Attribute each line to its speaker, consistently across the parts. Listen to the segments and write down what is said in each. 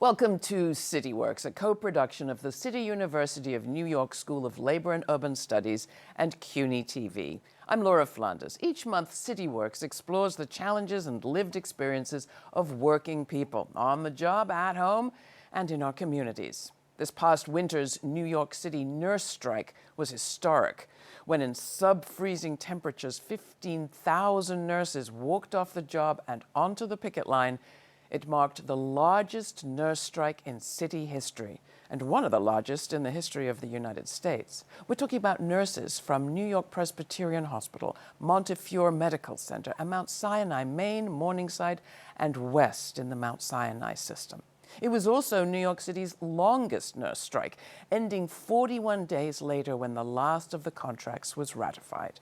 Speaker 1: Welcome to CityWorks, a co-production of the City University of New York School of Labor and Urban Studies and CUNY TV. I'm Laura Flanders. Each month, CityWorks explores the challenges and lived experiences of working people on the job, at home, and in our communities. This past winter's New York City nurse strike was historic, when in sub-freezing temperatures, 15,000 nurses walked off the job and onto the picket line. It marked the largest nurse strike in city history, and one of the largest in the history of the United States. We're talking about nurses from New-York-Presbyterian Hospital, Montefiore Medical Center, and Mount Sinai, Maine, Morningside, and West in the Mount Sinai system. It was also New York City's longest nurse strike, ending 41 days later when the last of the contracts was ratified.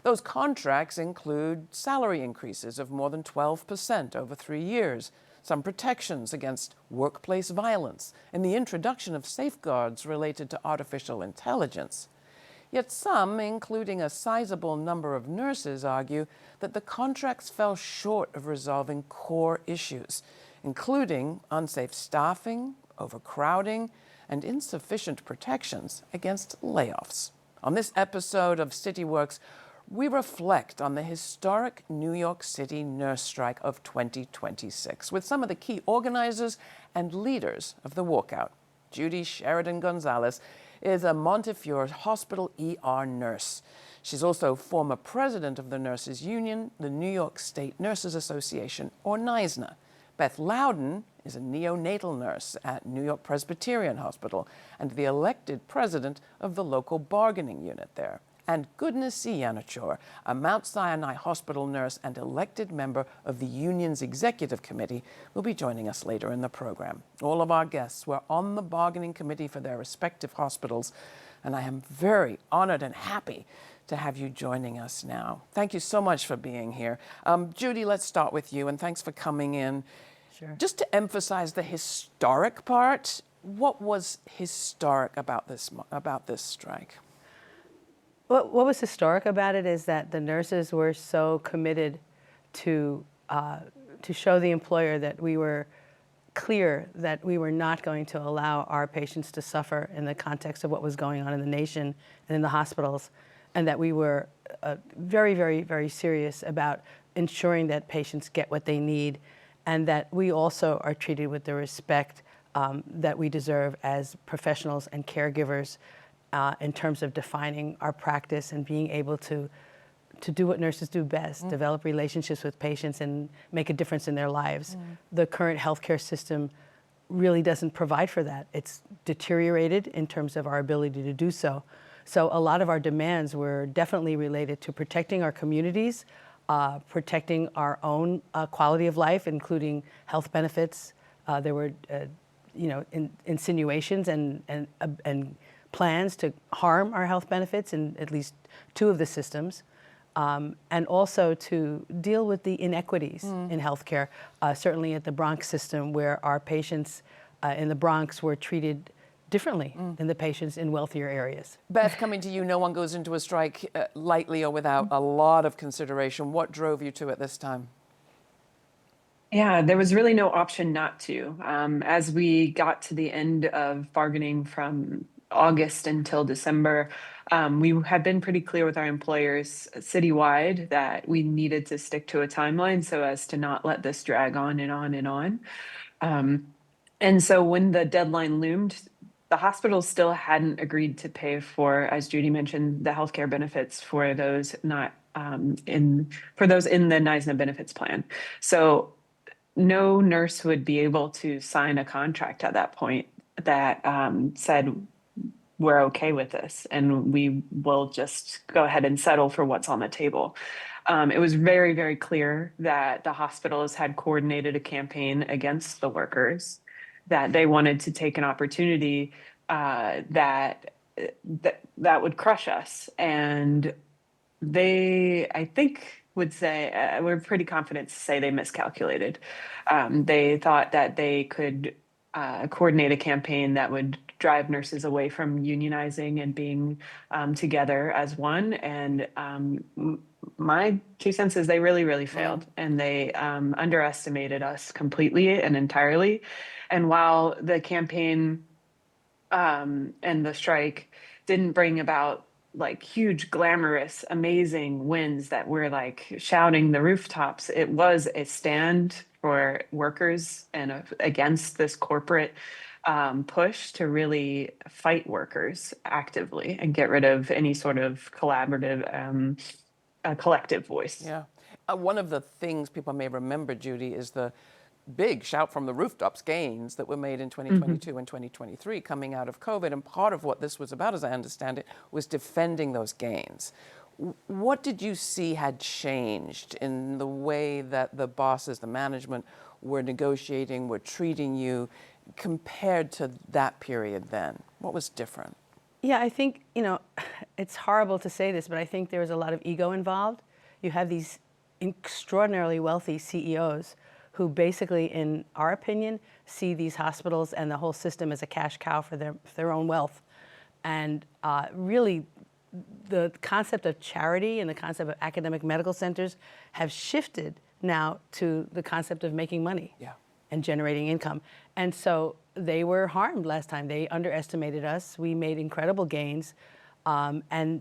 Speaker 1: Those contracts include salary increases of more than 12% over 3 years, some protections against workplace violence, and the introduction of safeguards related to artificial intelligence. Yet some, including a sizable number of nurses, argue that the contracts fell short of resolving core issues, including unsafe staffing, overcrowding, and insufficient protections against layoffs. On this episode of CityWorks, we reflect on the historic New York City nurse strike of 2026 with some of the key organizers and leaders of the walkout. Judy Sheridan-Gonzalez is a Montefiore Hospital ER nurse. She's also former president of the Nurses Union, the New York State Nurses Association, or NYSNA. Beth Loudin is a neonatal nurse at New-York-Presbyterian Hospital and the elected president of the local bargaining unit there. And Goodness Iheanachor, a Mount Sinai Hospital nurse and elected member of the union's executive committee, will be joining us later in the program. All of our guests were on the bargaining committee for their respective hospitals, and I am very honored and happy to have you joining us now. Thank you so much for being here. Judy, let's start with you, and thanks for coming in.
Speaker 2: Sure.
Speaker 1: Just to emphasize the historic part, what was historic about this strike?
Speaker 2: What was historic about it is that the nurses were so committed to show the employer that we were clear that we were not going to allow our patients to suffer in the context of what was going on in the nation and in the hospitals, and that we were very, very, very serious about ensuring that patients get what they need, and that we also are treated with the respect that we deserve as professionals and caregivers in terms of defining our practice and being able to do what nurses do best, develop relationships with patients and make a difference in their lives. The current healthcare system really doesn't provide for that. It's deteriorated in terms of our ability to do so. So a lot of our demands were definitely related to protecting our communities, protecting our own quality of life, including health benefits. There were insinuations and plans to harm our health benefits in at least two of the systems, and also to deal with the inequities in healthcare, certainly at the Bronx system, where our patients in the Bronx were treated differently than the patients in wealthier areas.
Speaker 1: Beth, coming to you, no one goes into a strike lightly or without a lot of consideration. What drove you to it this time?
Speaker 3: Yeah, there was really no option not to. As we got to the end of bargaining from August until December, we had been pretty clear with our employers citywide that we needed to stick to a timeline so as to not let this drag on and on and on. And so when the deadline loomed, the hospital still hadn't agreed to pay for, as Judy mentioned, the healthcare benefits for those not in the NYSNA benefits plan. So no nurse would be able to sign a contract at that point that said, we're okay with this and we will just go ahead and settle for what's on the table. It was very, very clear that the hospitals had coordinated a campaign against the workers, that they wanted to take an opportunity that would crush us. And they, I think, would say, we're pretty confident to say they miscalculated. They thought that they could coordinate a campaign that would drive nurses away from unionizing and being together as one. And my 2 cents is they really, really failed, and they underestimated us completely and entirely. And while the campaign and the strike didn't bring about like huge, glamorous, amazing wins that we're like shouting the rooftops, it was a stand for workers and against this corporate push to really fight workers actively and get rid of any sort of collaborative, collective voice.
Speaker 1: Yeah. One of the things people may remember, Judy, is the big shout from the rooftops gains that were made in 2022 and 2023 coming out of COVID. And part of what this was about, as I understand it, was defending those gains. What did you see had changed in the way that the bosses, the management, were negotiating, were treating you compared to that period then? What was different?
Speaker 2: Yeah, I think, it's horrible to say this, but I think there was a lot of ego involved. You have these extraordinarily wealthy CEOs who basically, in our opinion, see these hospitals and the whole system as a cash cow for their own wealth. And really, the concept of charity and the concept of academic medical centers have shifted now to the concept of making money and generating income. And so they were harmed last time. They underestimated us. We made incredible gains. And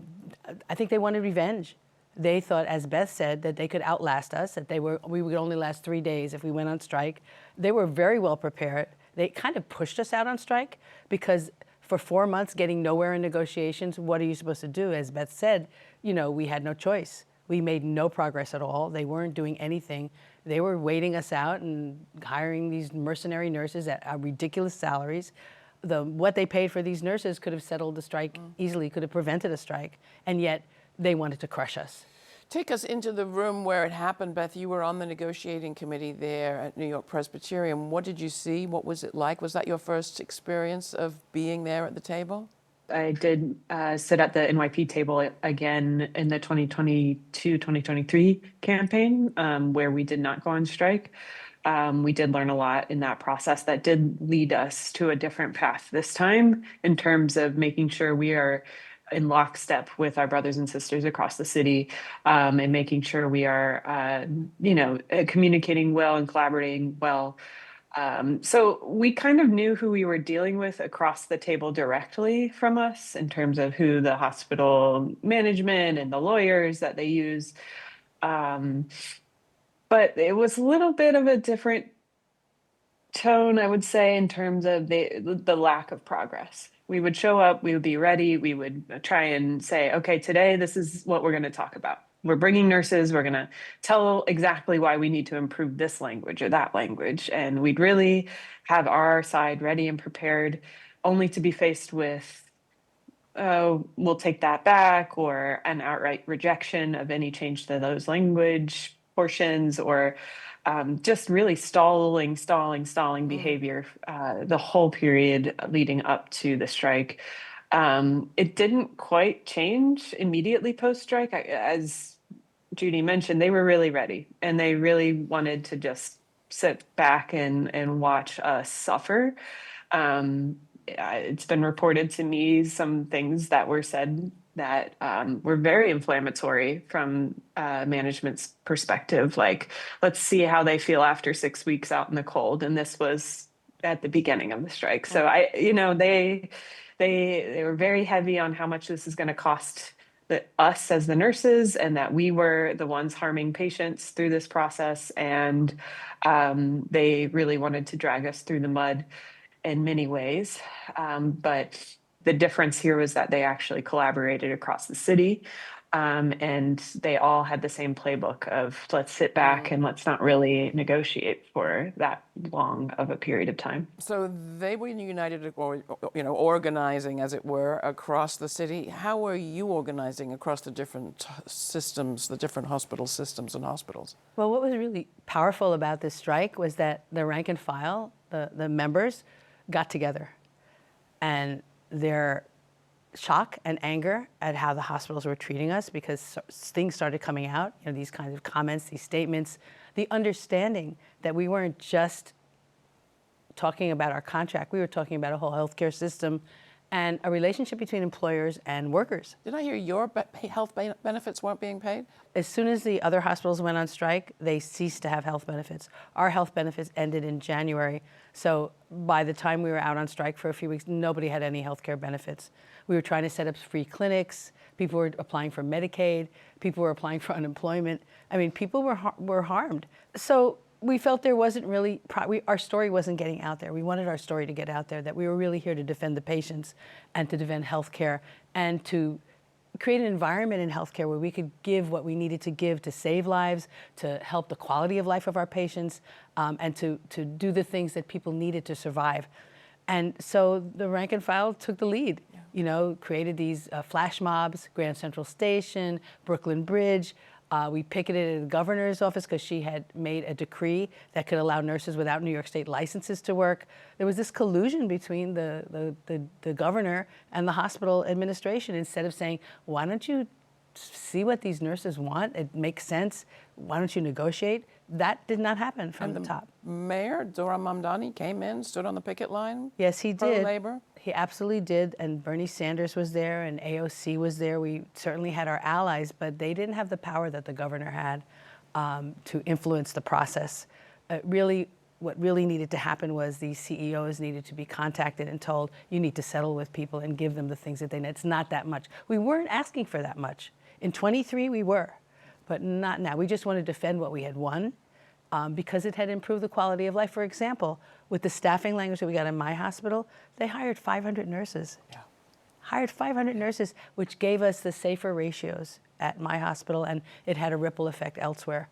Speaker 2: I think they wanted revenge. They thought, as Beth said, that they could outlast us, that we would only last 3 days if we went on strike. They were very well prepared. They kind of pushed us out on strike because for 4 months getting nowhere in negotiations, what are you supposed to do? As Beth said, we had no choice. We made no progress at all. They weren't doing anything. They were waiting us out and hiring these mercenary nurses at ridiculous salaries. What they paid for these nurses could have settled the strike easily, could have prevented a strike, and yet they wanted to crush us.
Speaker 1: Take us into the room where it happened, Beth. You were on the negotiating committee there at New York-Presbyterian. What did you see? What was it like? Was that your first experience of being there at the table?
Speaker 3: I did sit at the NYP table again in the 2022-2023 campaign, where we did not go on strike. We did learn a lot in that process that did lead us to a different path this time in terms of making sure we are in lockstep with our brothers and sisters across the city, and making sure we are, communicating well and collaborating well. So we kind of knew who we were dealing with across the table directly from us in terms of who the hospital management and the lawyers that they use. But it was a little bit of a different tone, I would say, in terms of the lack of progress. We would show up, we would be ready, we would try and say, okay, today this is what we're going to talk about. We're bringing nurses, we're going to tell exactly why we need to improve this language or that language. And we'd really have our side ready and prepared, only to be faced with, oh, we'll take that back, or an outright rejection of any change to those language portions, or just really stalling behavior the whole period leading up to the strike. It didn't quite change immediately post-strike. As Judy mentioned, they were really ready, and they really wanted to just sit back and watch us suffer. It's been reported to me some things that were said that were very inflammatory from management's perspective. Like, let's see how they feel after 6 weeks out in the cold. And this was at the beginning of the strike. So they were very heavy on how much this is going to cost us as the nurses, and that we were the ones harming patients through this process. And they really wanted to drag us through the mud in many ways. But the difference here was that they actually collaborated across the city, and they all had the same playbook of let's sit back and let's not really negotiate for that long of a period of time.
Speaker 1: So they were united, or organizing, as it were, across the city. How were you organizing across the different systems, the different hospital systems and hospitals?
Speaker 2: Well, what was really powerful about this strike was that the rank and file, the members, got together, and their shock and anger at how the hospitals were treating us, because things started coming out, these kinds of comments, these statements, the understanding that we weren't just talking about our contract. We were talking about a whole healthcare system and a relationship between employers and workers.
Speaker 1: Did I hear your health benefits weren't being paid?
Speaker 2: As soon as the other hospitals went on strike, they ceased to have health benefits. Our health benefits ended in January. So by the time we were out on strike for a few weeks, nobody had any health care benefits. We were trying to set up free clinics. People were applying for Medicaid. People were applying for unemployment. I mean, people were harmed. So we felt there wasn't really, our story wasn't getting out there. We wanted our story to get out there, that we were really here to defend the patients and to defend healthcare and to create an environment in healthcare where we could give what we needed to give to save lives, to help the quality of life of our patients, and to do the things that people needed to survive. And so the rank and file took the lead, you know, created these flash mobs, Grand Central Station, Brooklyn Bridge. We picketed at the governor's office because she had made a decree that could allow nurses without New York State licenses to work. There was this collusion between the governor and the hospital administration. Instead of saying, why don't you see what these nurses want? It makes sense. Why don't you negotiate? That did not happen from the top.
Speaker 1: Mayor Zohran Mamdani came in, stood on the picket line.
Speaker 2: Yes, he did.
Speaker 1: Pro-labor.
Speaker 2: He absolutely did. And Bernie Sanders was there, and AOC was there. We certainly had our allies, but they didn't have the power that the governor had to influence the process. What really needed to happen was these CEOs needed to be contacted and told, you need to settle with people and give them the things that they need. It's not that much. We weren't asking for that much. In 23, we were, but not now. We just want to defend what we had won because it had improved the quality of life. For example, with the staffing language that we got in my hospital, they hired 500 nurses. Yeah. Hired 500 nurses, which gave us the safer ratios at my hospital, and it had a ripple effect elsewhere.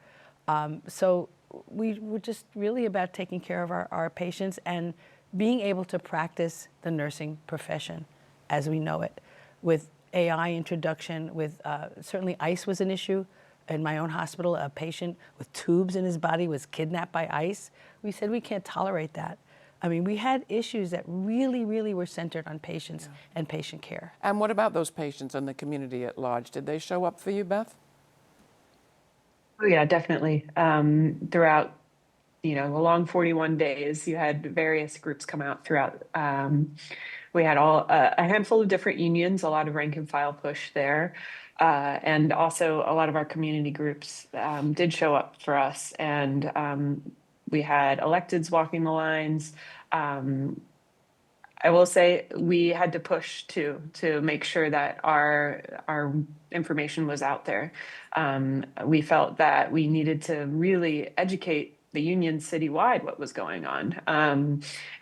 Speaker 2: So we were just really about taking care of our patients and being able to practice the nursing profession as we know it. With AI introduction, with certainly ICE was an issue. In my own hospital, a patient with tubes in his body was kidnapped by ICE. We said we can't tolerate that. I mean, we had issues that really, really were centered on patients and patient care.
Speaker 1: And what about those patients and the community at large? Did they show up for you, Beth?
Speaker 3: Oh yeah, definitely. Throughout, you know, the long 41 days, you had various groups come out throughout. We had a handful of different unions, a lot of rank and file push there. And also a lot of our community groups did show up for us. And we had electeds walking the lines. I will say we had to push too, to make sure that our information was out there. We felt that we needed to really educate the union citywide what was going on,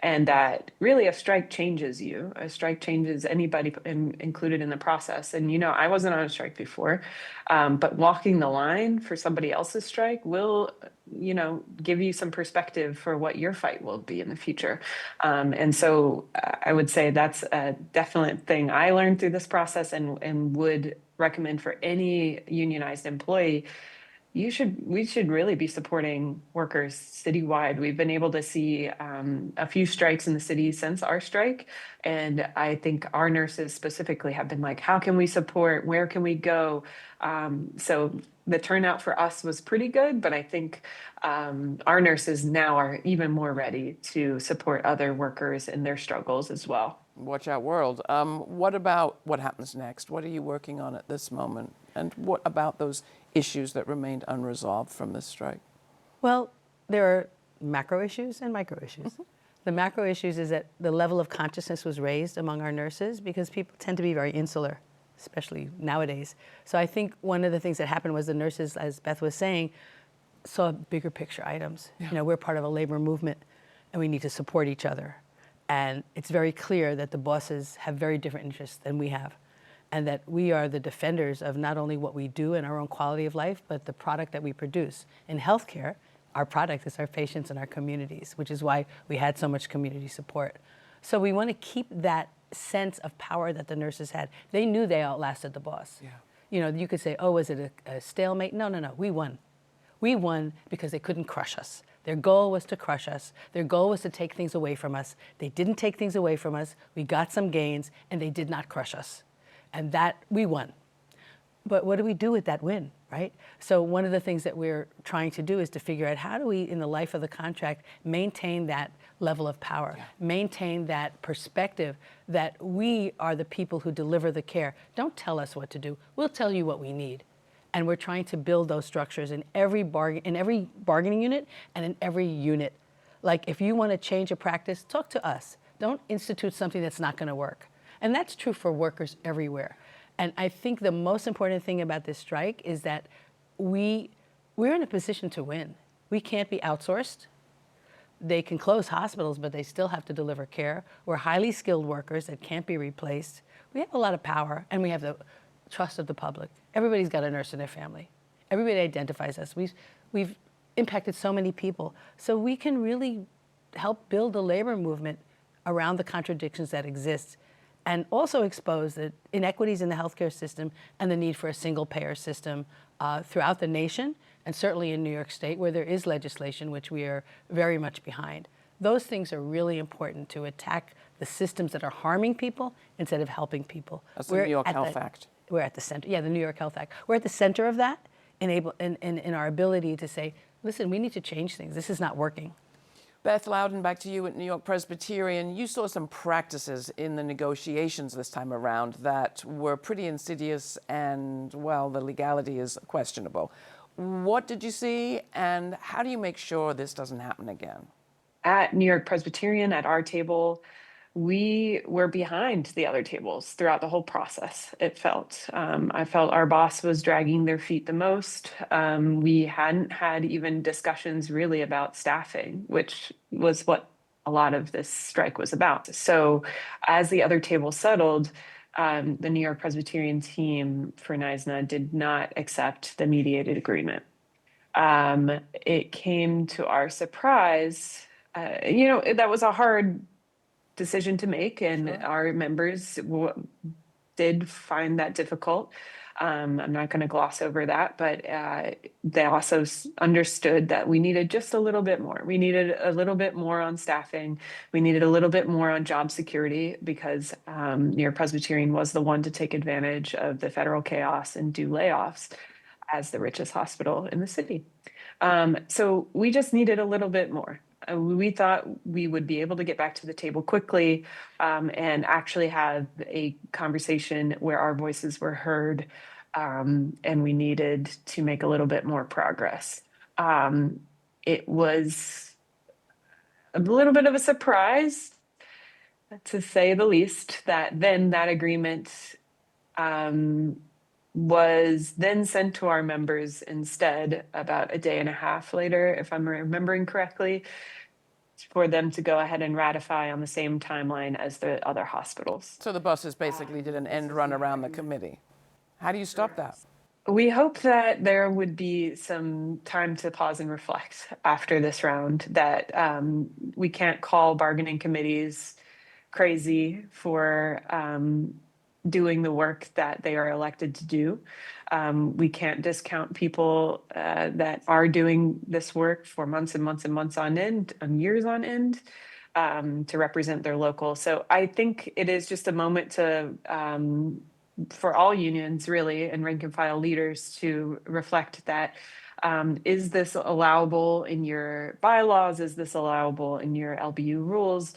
Speaker 3: and that really a strike changes you. A strike changes anybody included in the process. And, you know, I wasn't on a strike before, but walking the line for somebody else's strike will, you know, give you some perspective for what your fight will be in the future. And so I would say that's a definite thing I learned through this process and would recommend for any unionized employee. We should really be supporting workers citywide. We've been able to see a few strikes in the city since our strike. And I think our nurses specifically have been like, how can we support? Where can we go? So the turnout for us was pretty good, but I think our nurses now are even more ready to support other workers in their struggles as well.
Speaker 1: Watch out, world. What about what happens next? What are you working on at this moment? And what about those issues that remained unresolved from this strike?
Speaker 2: Well, there are macro issues and micro issues. The macro issues is that the level of consciousness was raised among our nurses because people tend to be very insular, especially nowadays. So I think one of the things that happened was the nurses, as Beth was saying, saw bigger picture items. Yeah. You know, we're part of a labor movement and we need to support each other. And it's very clear that the bosses have very different interests than we have, and that we are the defenders of not only what we do and our own quality of life, but the product that we produce. In healthcare, our product is our patients and our communities, which is why we had so much community support. So we want to keep that sense of power that the nurses had. They knew they outlasted the boss. Yeah. You know, you could say, oh, was it a stalemate? No, we won. We won because they couldn't crush us. Their goal was to crush us. Their goal was to take things away from us. They didn't take things away from us. We got some gains, and they did not crush us. And that, we won. But what do we do with that win, right? So one of the things that we're trying to do is to figure out how do we, in the life of the contract, maintain that level of power, maintain that perspective that we are the people who deliver the care. Don't tell us what to do. We'll tell you what we need. And we're trying to build those structures in every bargaining unit and in every unit. Like, if you want to change a practice, talk to us. Don't institute something that's not going to work. And that's true for workers everywhere. And I think the most important thing about this strike is that we're in a position to win. We can't be outsourced. They can close hospitals, but they still have to deliver care. We're highly skilled workers that can't be replaced. We have a lot of power, and we have the trust of the public. Everybody's got a nurse in their family. Everybody identifies us. We've impacted so many people. So we can really help build a labor movement around the contradictions that exist, and also expose the inequities in the healthcare system and the need for a single payer system throughout the nation, and certainly in New York State, where there is legislation, which we are very much behind. Those things are really important to attack the systems that are harming people instead of helping people.
Speaker 1: That's the New York Health Act.
Speaker 2: We're at the center, the New York Health Act. We're at the center of that in our ability to say, listen, we need to change things. This is not working.
Speaker 1: Beth Loudin, back to you at New York-Presbyterian. You saw some practices in the negotiations this time around that were pretty insidious and, well, the legality is questionable. What did you see, and how do you make sure this doesn't happen again?
Speaker 3: At New York-Presbyterian, at our table, we were behind the other tables throughout the whole process, it felt. I felt our boss was dragging their feet the most. We hadn't had even discussions really about staffing, which was what a lot of this strike was about. So as the other table settled, the New York-Presbyterian team for NYSNA did not accept the mediated agreement. It came to our surprise, that was a hard decision to make, and our members did find that difficult. I'm not going to gloss over that, but they also understood that we needed just a little bit more. We needed a little bit more on staffing. We needed a little bit more on job security, because New York-Presbyterian was the one to take advantage of the federal chaos and do layoffs as the richest hospital in the city. So we just needed a little bit more. We thought we would be able to get back to the table quickly and actually have a conversation where our voices were heard, and we needed to make a little bit more progress. It was a little bit of a surprise, to say the least, that then that agreement was then sent to our members instead about a day and a half later, if I'm remembering correctly, for them to go ahead and ratify on the same timeline as the other hospitals.
Speaker 1: So the buses basically did an end run around the committee. How do you stop that?
Speaker 3: We hope that there would be some time to pause and reflect after this round, that we can't call bargaining committees crazy for doing the work that they are elected to do. We can't discount people that are doing this work for months and months and months on end, years on end, to represent their local. So I think it is just a moment to, for all unions really, and rank and file leaders, to reflect that, is this allowable in your bylaws? Is this allowable in your LBU rules?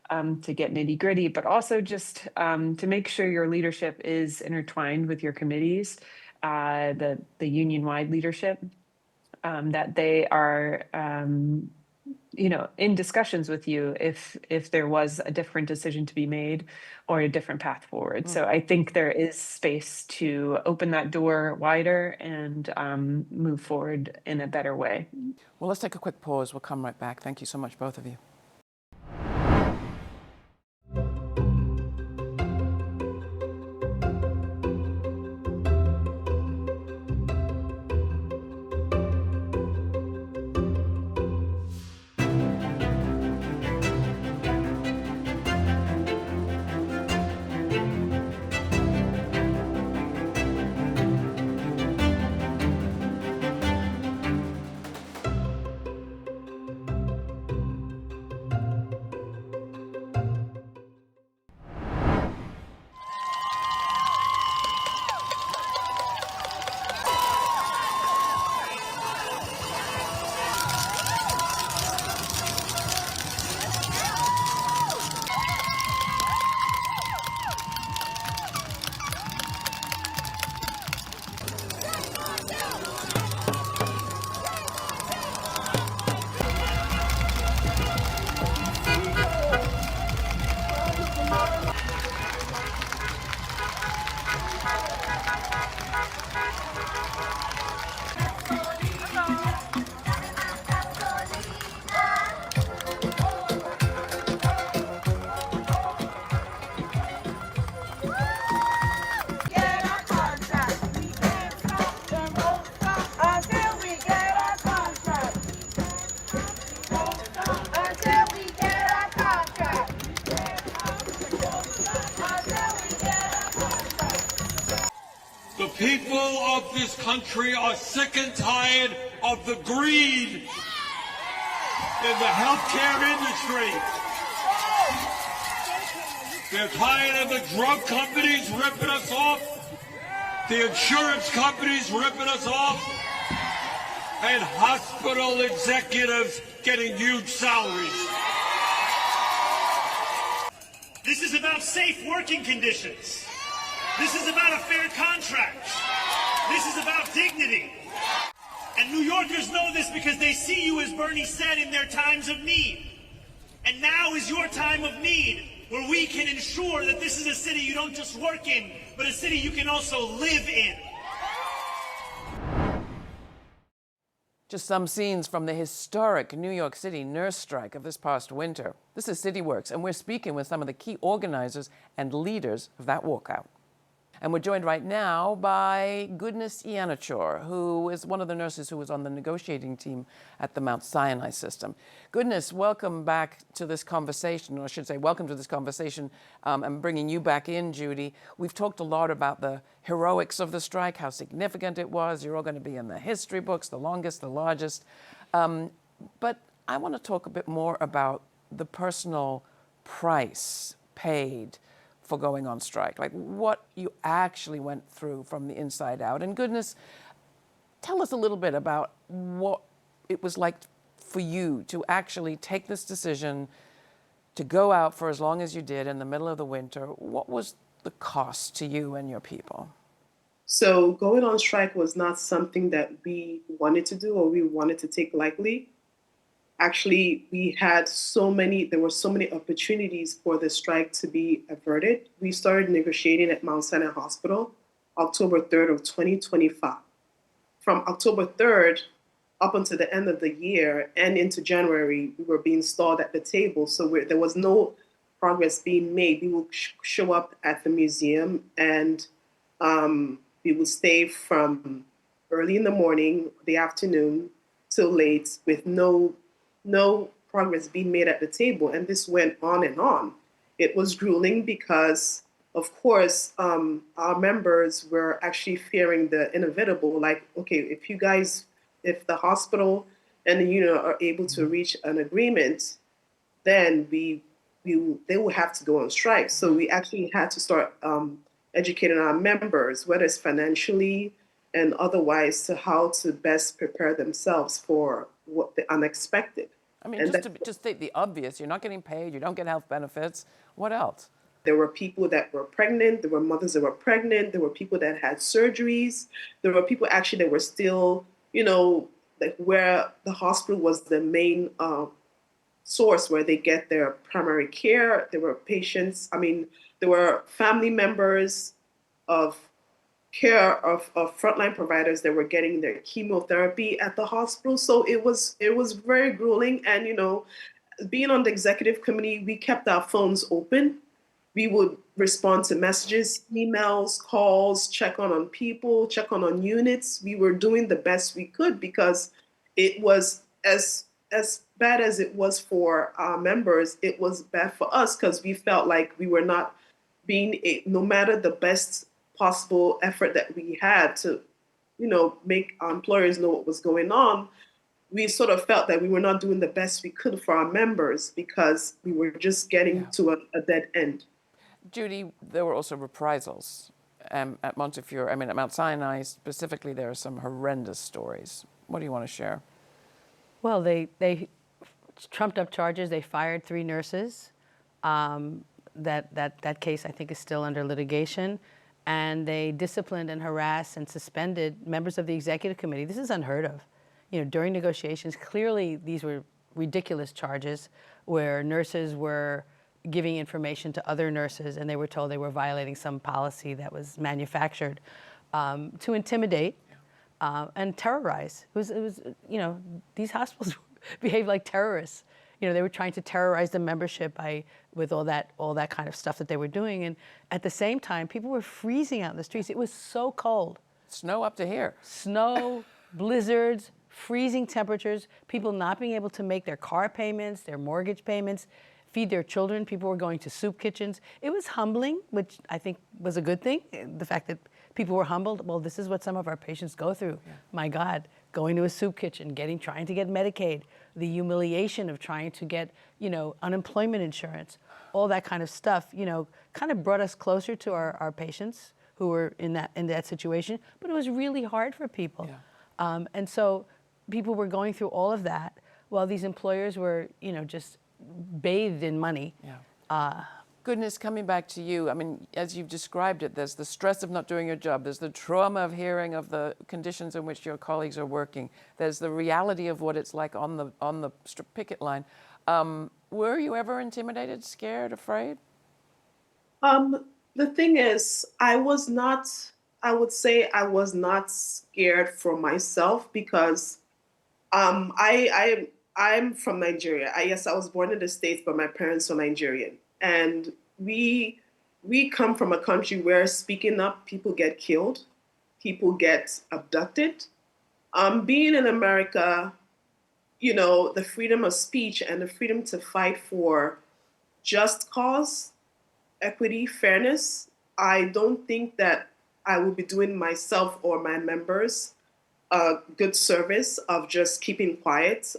Speaker 3: To get nitty gritty, but also just to make sure your leadership is intertwined with your committees, the union-wide leadership, that they are, in discussions with you if there was a different decision to be made or a different path forward. So I think there is space to open that door wider and move forward in a better way.
Speaker 1: Well, let's take a quick pause. We'll come right back. Thank you so much, both of you.
Speaker 4: people of this country are sick and tired of the greed in the healthcare industry. They're tired of the drug companies ripping us off, the insurance companies ripping us off, and hospital executives getting huge salaries.
Speaker 5: This is about safe working conditions. This is about a fair contract. This is about dignity. And New Yorkers know this because they see you, as Bernie said, in their times of need. And now is your time of need, where we can ensure that this is a city you don't just work in, but a city you can also live in.
Speaker 1: Just some scenes from the historic New York City nurse strike of this past winter. This is CityWorks, and we're speaking with some of the key organizers and leaders of that walkout. And we're joined right now by Goodness Iheanachor, who is one of the nurses who was on the negotiating team at the Mount Sinai system. Goodness, welcome back to this conversation, or I should say welcome to this conversation. I'm bringing you back in, Judy. We've talked a lot about the heroics of the strike, how significant it was. You're all going to be in the history books, the longest, the largest. But I want to talk a bit more about the personal price paid for going on strike, like what you actually went through from the inside out. And Goodness, tell us a little bit about what it was like for you to actually take this decision to go out for as long as you did in the middle of the winter. What was the cost to you and your people?
Speaker 6: So going on strike was not something that we wanted to do or we wanted to take lightly. Actually, there were so many opportunities for the strike to be averted. We started negotiating at Mount Sinai Hospital, October 3rd of 2025. From October 3rd up until the end of the year and into January, we were being stalled at the table. So there was no progress being made. We would show up at the museum and we would stay from early in the morning, the afternoon, till late with no progress being made at the table. And this went on and on. It was grueling because, of course, our members were actually fearing the inevitable. Like, okay, if the hospital and the union are able to reach an agreement, then they will have to go on strike. So we actually had to start educating our members, whether it's financially and otherwise, to how to best prepare themselves for what the unexpected.
Speaker 1: I mean, just state the obvious. You're not getting paid. You don't get health benefits. What else?
Speaker 6: There were people that were pregnant. There were mothers that were pregnant. There were people that had surgeries. There were people actually that were still, like where the hospital was the main source where they get their primary care. There were patients. There were family members of care of frontline providers that were getting their chemotherapy at the hospital. So it was very grueling. And, being on the executive committee, we kept our phones open. We would respond to messages, emails, calls, check on people, check on units. We were doing the best we could because it was as bad as it was for our members, it was bad for us because we felt like we were not no matter the best possible effort that we had to, make our employers know what was going on, we sort of felt that we were not doing the best we could for our members because we were just getting to a dead end.
Speaker 1: Judy, there were also reprisals at Montefiore. At Mount Sinai specifically, there are some horrendous stories. What do you want to share?
Speaker 2: Well, they trumped up charges. They fired 3 nurses. That case, I think, is still under litigation. And they disciplined and harassed and suspended members of the executive committee. This is unheard of. During negotiations, clearly these were ridiculous charges where nurses were giving information to other nurses and they were told they were violating some policy that was manufactured to intimidate and terrorize. These hospitals behaved like terrorists. They were trying to terrorize the membership with all that kind of stuff that they were doing. And at the same time, people were freezing out in the streets. It was so cold.
Speaker 1: Snow up to here.
Speaker 2: Snow, blizzards, freezing temperatures, people not being able to make their car payments, their mortgage payments, feed their children. People were going to soup kitchens. It was humbling, which I think was a good thing, the fact that people were humbled. Well, this is what some of our patients go through. Yeah. My God, going to a soup kitchen, trying to get Medicaid, the humiliation of trying to get, unemployment insurance, all that kind of stuff, kind of brought us closer to our patients who were in that situation. But it was really hard for people. Yeah. And so people were going through all of that while these employers were, just bathed in money. Yeah.
Speaker 1: Goodness, coming back to you, I mean, as you've described it, there's the stress of not doing your job, there's the trauma of hearing of the conditions in which your colleagues are working, there's the reality of what it's like on the picket line. Were you ever intimidated, scared, afraid?
Speaker 6: The thing is, I would say I was not scared for myself because I'm from Nigeria. Yes, I was born in the States, but my parents were Nigerian. And we come from a country where speaking up, people get killed, people get abducted. Being in America, the freedom of speech and the freedom to fight for just cause, equity, fairness, I don't think that I would be doing myself or my members a good service of just keeping quiet.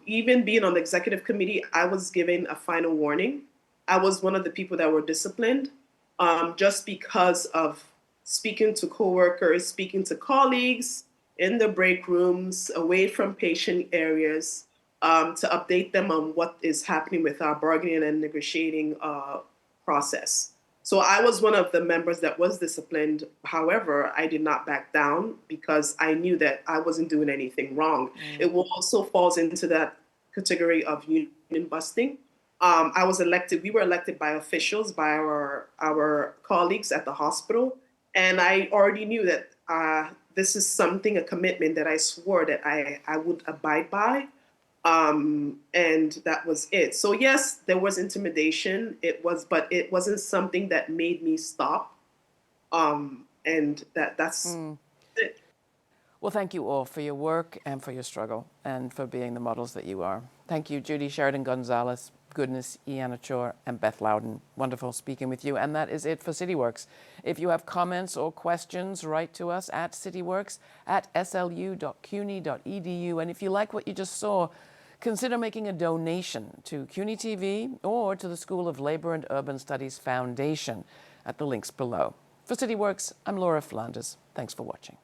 Speaker 6: Even being on the executive committee, I was given a final warning. I was one of the people that were disciplined just because of speaking to coworkers, speaking to colleagues in the break rooms, away from patient areas, to update them on what is happening with our bargaining and negotiating process. So I was one of the members that was disciplined. However, I did not back down because I knew that I wasn't doing anything wrong. It also falls into that category of union busting. We were elected by officials, by our colleagues at the hospital. And I already knew that this is a commitment that I swore that I would abide by. And that was it. So yes, there was intimidation. But it wasn't something that made me stop. And that's it.
Speaker 1: Well, thank you all for your work and for your struggle and for being the models that you are. Thank you, Judy, Sheridan-Gonzalez, Goodness Iheanachor, and Beth Loudin. Wonderful speaking with you. And that is it for CityWorks. If you have comments or questions, write to us at cityworks at slu.cuny.edu. And if you like what you just saw, consider making a donation to CUNY TV or to the School of Labor and Urban Studies Foundation at the links below. For CityWorks, I'm Laura Flanders. Thanks for watching.